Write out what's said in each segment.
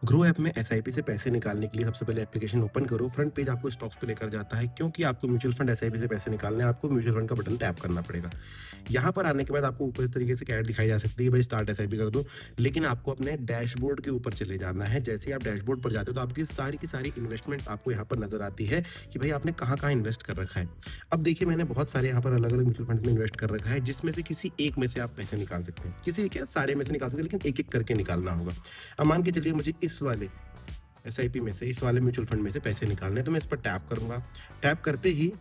Grow app में SIP से पैसे निकालने के लिए सबसे पहले एप्लीकेशन ओपन करो। फ्रंट पेज आपको स्टॉक्स पे लेकर जाता है, क्योंकि आपको म्यूचुअल फंड एसआईपी से पैसे निकालने हैं, आपको म्यूचुअल फंड का बटन टैप करना पड़ेगा। यहाँ पर आने के बाद आपको ऊपर इस तरीके से एक ऐड दिखाई जा सकती है, भाई स्टार्ट एसआईपी कर दो। लेकिन आपको अपने डैशबोर्ड के ऊपर चले जाना है। जैसे ही आप डैशबोर्ड पर जाते हो तो आपकी सारी की सारी इन्वेस्टमेंट आपको यहाँ पर नजर आती है कि भाई आपने कहाँ कहाँ इन्वेस्ट कर रखा है। अब देखिए, मैंने बहुत सारे यहाँ पर अलग अलग म्यूचुअल फंड में इन्वेस्ट कर रखा है, जिसमें से किसी एक में से आप पैसे निकाल सकते हैं। किसी क्या सारे में से निकाल सकते हैं, लेकिन एक एक करके निकालना होगा। अब मान के चलिए मुझे इस वाले एसआईपी में से, इस वाले म्यूचुअल फंड में से पैसे निकालने हैं, तो मैं इस पर टैप करूंगा। टैप करते ही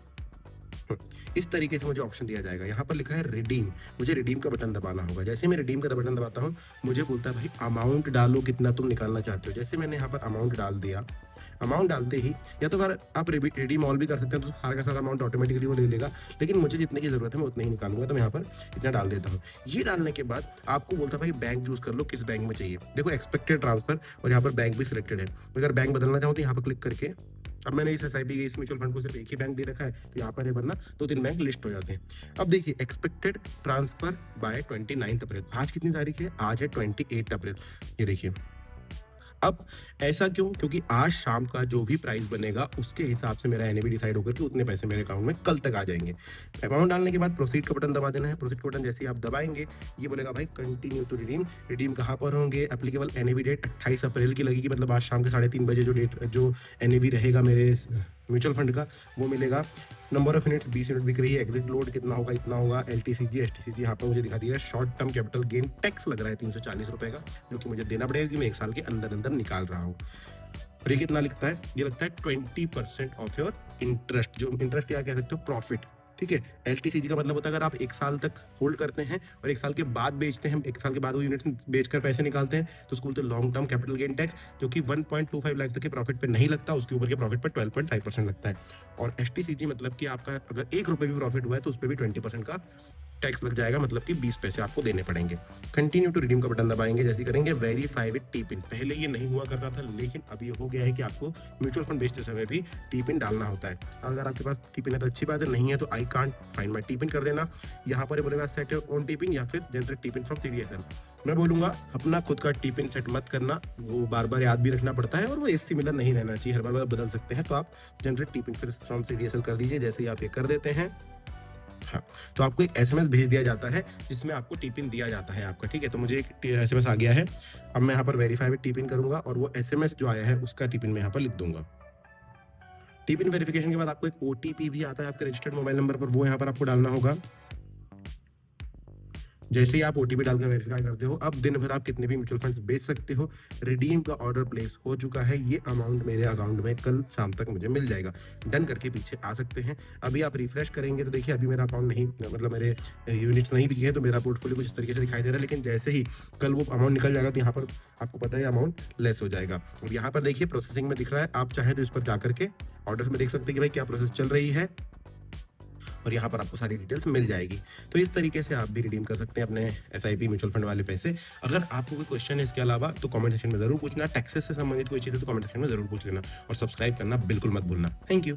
इस तरीके से मुझे ऑप्शन दिया जाएगा। यहाँ पर लिखा है रिडीम। मुझे रिडीम का बटन दबाना होगा। जैसे मैं रिडीम का बटन दबाता हूँ, मुझे बोलता है भाई अमाउंट डालो, कितना तुम निकालना चाहते हो। जैसे मैंने यहाँ पर अमाउंट डाल दिया। अमाउंट डालते ही, या तो अगर आप रिडीम ऑल भी कर सकते हैं तो सारा का सारा अमाउंट ऑटोमेटिकली वो ले लेगा, लेकिन मुझे जितने की जरूरत है मैं उतने ही निकालूंगा, तो मैं यहाँ पर इतना डाल देता हूँ। ये डालने के बाद आपको बोलता है भाई बैंक चूज कर लो, किस बैंक में चाहिए। देखो एक्सपेक्टेड ट्रांसफर, और यहाँ पर बैंक भी सिलेक्टेड है। अगर बैंक बदलना चाहूँ तो यहाँ पर क्लिक करके, अब मैंने इस एसआईपी के इस म्यूचुअल फंड को सिर्फ एक ही बैंक दे रखा है, तो यहाँ पर है, वरना 2-3 बैंक लिस्ट हो जाते हैं। अब देखिए, एक्सपेक्टेड ट्रांसफर बाय 29 अप्रैल। आज कितनी तारीख है? आज है 28 अप्रैल। ये देखिए। अब ऐसा क्यों? क्योंकि आज शाम का जो भी प्राइस बनेगा उसके हिसाब से मेरा एनएवी डिसाइड होकर के उतने पैसे मेरे अकाउंट में कल तक आ जाएंगे। अमाउंट डालने के बाद प्रोसीड का बटन दबा देना है। प्रोसीड का बटन जैसे ही आप दबाएंगे, ये बोलेगा भाई कंटिन्यू टू रिडीम। रिडीम कहाँ पर होंगे? एप्लीकेबल एनएवी डेट 28 अप्रैल की लगेगी, मतलब आज शाम के 3:30 बजे जो एनएवी रहेगा मेरे म्यूचुअल फंड का, वो मिलेगा। नंबर ऑफ यूनिट्स 20 यूनिट बिक रही है। एग्जिट लोड कितना होगा? इतना होगा। एलटीसीजी एसटीसीजी यहाँ पर मुझे दिखा दिया है। Short term capital gain tax लग रहा है 340 रुपए का, जो कि मुझे देना पड़ेगा, कि मैं 1 साल के अंदर अंदर निकाल रहा हूँ। और ये कितना लिखता है? ये लगता है 20% ऑफ योर इंटरेस्ट। जो इंटरेस्ट या कह सकते हो प्रॉफिट, ठीक है। एलटीसीजी का मतलब होता है अगर आप 1 साल तक होल्ड करते हैं और 1 साल के बाद बेचते हैं, 1 साल के बाद वो यूनिट्स बेचकर पैसे निकालते हैं, तो उसको बोलते हैं long term capital gain tax, जो कि 1.25 लाख तक के प्रॉफिट पे नहीं लगता, उसके ऊपर के प्रॉफिट पर 12.5% लगता है। और एसटीसीजी मतलब कि आपका अगर 1 रुपये भी प्रॉफिट हुआ है तो उस पर भी 20% का टैक्स लग जाएगा, मतलब कि 20 पैसे आपको देने पड़ेंगे। कंटिन्यू टू रिडीम का बटन दबाएंगे, जैसे करेंगे वेरीफाई विद टी पिन। पहले ये नहीं हुआ करता था, लेकिन अब ये हो गया है कि आपको म्यूचुअल फंड बेचते समय भी टी पिन डालना होता है। अगर आपके पास टी पिन है तो अच्छी बात है, नहीं है तो I can't find my T pin कर देना। यहाँ पर बोलेगा set your own T pin या फिर generate T pin from CDSL. मैं बोलूंगा अपना खुद का टी पिन सेट मत करना, वो बार बार याद भी रखना पड़ता है और वो एक सिमिलर नहीं रहना चाहिए, हर बार बदल सकते हैं। तो आप जनरेट टी पिन फिर फ्रॉम सीडीएसएल कर दीजिए। जैसे ही आप ये कर देते हैं, हाँ, तो आपको एक एसएमएस भेज दिया जाता है जिसमें आपको टिपिन दिया जाता है आपका, ठीक है। तो मुझे एक एसएमएस आ गया है। अब मैं यहाँ पर वेरीफाई विद टिपिन करूंगा और वो एसएमएस जो आया है उसका टिपिन मैं यहाँ पर लिख दूंगा। टिपिन वेरिफिकेशन के बाद आपको एक ओटीपी भी आता है आपके रजिस्टर्ड मोबाइल नंबर पर, वो यहाँ पर आपको डालना होगा। जैसे ही आप ओटीपी डालकर वेरीफाई करते हो, अब दिन भर आप कितने भी म्यूचुअल फंड्स बेच सकते हो। रिडीम का ऑर्डर प्लेस हो चुका है। ये अमाउंट मेरे अकाउंट में कल शाम तक मुझे मिल जाएगा। डन करके पीछे आ सकते हैं। अभी आप रिफ्रेश करेंगे तो देखिए, अभी मेरा अकाउंट नहीं, मतलब मेरे यूनिट्स नहीं बिके हैं, तो मेरा पोर्टफोलियो कुछ इस तरीके से दिखाई दे रहा है। लेकिन जैसे ही कल वो अमाउंट निकल जाएगा तो यहाँ पर आपको पता है अमाउंट लेस हो जाएगा। और यहाँ पर देखिए प्रोसेसिंग में दिख रहा है। आप चाहें तो इस पर जाकर के ऑर्डर्स में देख सकते हैं कि भाई क्या प्रोसेस चल रही है, और यहाँ पर आपको सारी डिटेल्स मिल जाएगी। तो इस तरीके से आप भी रिडीम कर सकते हैं अपने एसआईपी म्यूचुअल फंड वाले पैसे। अगर आपको कोई क्वेश्चन है इसके अलावा तो कमेंट सेक्शन में जरूर पूछना। टैक्सेस से संबंधित कोई चीज़ है तो कमेंट सेक्शन में जरूर पूछ लेना, और सब्सक्राइब करना बिल्कुल मत भूलना। Thank you.